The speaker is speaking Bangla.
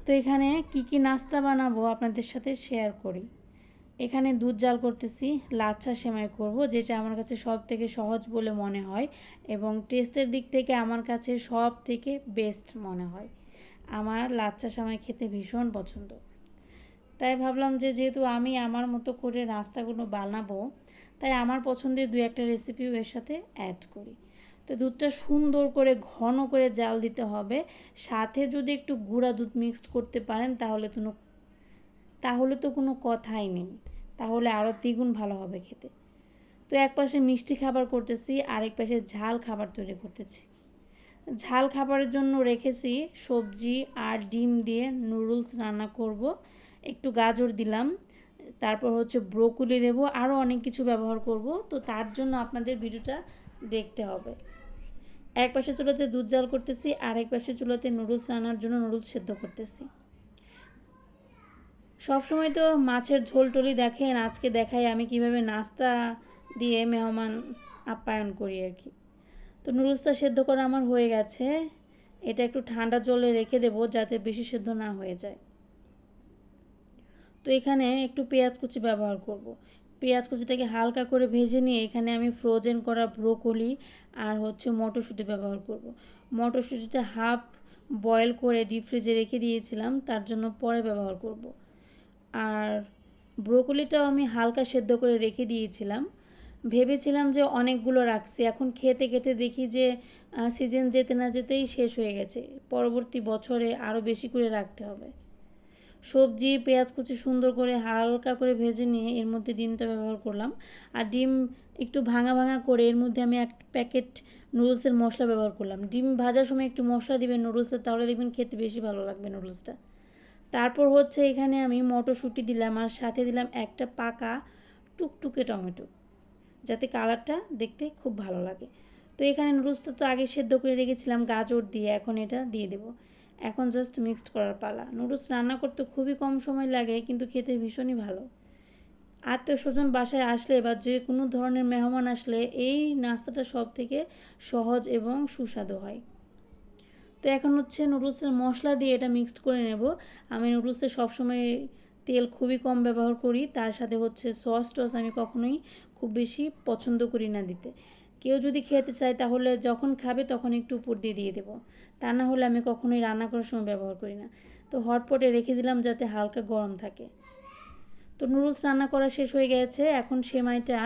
তো এখানে কি নাস্তা বানাবো আপনাদের সাথে শেয়ার করি। এখানে দুধ জাল করতেছি, লাচ্ছা সেমাই করব, যেটা আমার কাছে সব থেকে সহজ বলে মনে হয় এবং টেস্টের দিক থেকে আমার কাছে সব থেকে বেস্ট মনে হয়। আমার লাচ্ছা সেমাই খেতে ভীষণ পছন্দ। তাই ভাবলাম যে যেহেতু আমি আমার মতো করে নাস্তাগুলো বানাবো, তাই আমার পছন্দের দু একটা রেসিপিও এর সাথে অ্যাড করি। তো দুধটা সুন্দর করে ঘন করে জাল দিতে হবে, সাথে যদি একটু গুঁড়া দুধ মিক্সড করতে পারেন তাহলে তো কোনো কথাই নেই, তাহলে আরও দ্বিগুণ ভালো হবে খেতে। তো এক পাশে মিষ্টি খাবার করতেছি, আরেক পাশে ঝাল খাবার তৈরি করতেছি। ঝাল খাবারের জন্য রেখেছি সবজি আর ডিম দিয়ে নুডলস রান্না করব। একটু গাজর দিলাম, তারপর হচ্ছে ব্রোকলি দেবো, আরও অনেক কিছু ব্যবহার করব। তো তার জন্য আপনাদের ভিডিওটা দেখতে হবে। এক পাশে চুলাতে দুধ জাল করতেছি, আর এক পাশে চুলাতে নুডলস রান্নার জন্য নুডলস সেদ্ধ করতেছি। সবসময় তো মাছের ঝোল টলি দেখেন, আজকে দেখাই আমি কিভাবে নাস্তা দিয়ে মেহমান আপ্যায়ন করি আর কি। তো নুডলসটা সেদ্ধ করা আমার হয়ে গেছে। এটা একটু ঠান্ডা জলে রেখে দেবো যাতে বেশি সেদ্ধ না হয়ে যায়। তো এখানে একটু পেঁয়াজ কুচি ব্যবহার করব। পেঁয়াজ কুচিটাকে হালকা করে ভেজে নিয়ে এখানে আমি ফ্রোজেন করা ব্রোকলি আর হচ্ছে মটরশুঁটি ব্যবহার করব। মটরশুঁটিটা হাফ বয়েল করে ডিপ ফ্রিজে রেখে দিয়েছিলাম, তার জন্য পরে ব্যবহার করব। আর ব্রোকলিটাও আমি হালকা সেদ্ধ করে রেখে দিয়েছিলাম। ভেবেছিলাম যে অনেকগুলো রাখছি, এখন খেতে খেতে দেখি যে সিজন যেতে না যেতেই শেষ হয়ে গেছে। পরবর্তী বছরে আরও বেশি করে রাখতে হবে। সবজি পেঁয়াজ কুচি সুন্দর করে হালকা করে ভেজে নিয়ে এর মধ্যে ডিমটা ব্যবহার করলাম। আর ডিম একটু ভাঙা ভাঙা করে এর মধ্যে আমি এক প্যাকেট নুডলসের মশলা ব্যবহার করলাম। ডিম ভাজার সময় একটু মশলা দিবেন নুডলসের, তাহলে দেখবেন খেতে বেশি ভালো লাগবে নুডলসটা। তারপর হচ্ছে এখানে আমি মটরশুঁটি দিলাম আর সাথে দিলাম একটা পাকা টুকটুকে টমেটো, যাতে কালারটা দেখতে খুব ভালো লাগে। তো এখানে নুডলসটা তো আগে সেদ্ধ করে রেখেছিলাম গাজর দিয়ে, এখন এটা দিয়ে দেবো। এখন জাস্ট মিক্সড করার পালা। নুডলস রান্না করতে খুবই কম সময় লাগে, কিন্তু খেতে ভীষণই ভালো। আত্মীয় স্বজন বাসায় আসলে বা যে কোনো ধরনের মেহমান আসলে এই নাস্তাটা সব থেকে সহজ এবং সুস্বাদু হয়। তো এখন হচ্ছে নুডলসের মশলা দিয়ে এটা মিক্সড করে নেব। আমি নুডলসে সবসময় তেল খুবই কম ব্যবহার করি, তার সাথে হচ্ছে সস টস আমি কখনোই খুব বেশি পছন্দ করি না দিতে। কেউ যদি খেতে চায় তাহলে যখন খাবে তখন একটু উপর দিয়ে দেবো, তা না হলে আমি কখনোই রান্না করার সময় ব্যবহার করি না। তো হটপটে রেখে দিলাম যাতে হালকা গরম থাকে। তো নুডলস রান্না করা শেষ হয়ে গেছে, এখন সেমাইটা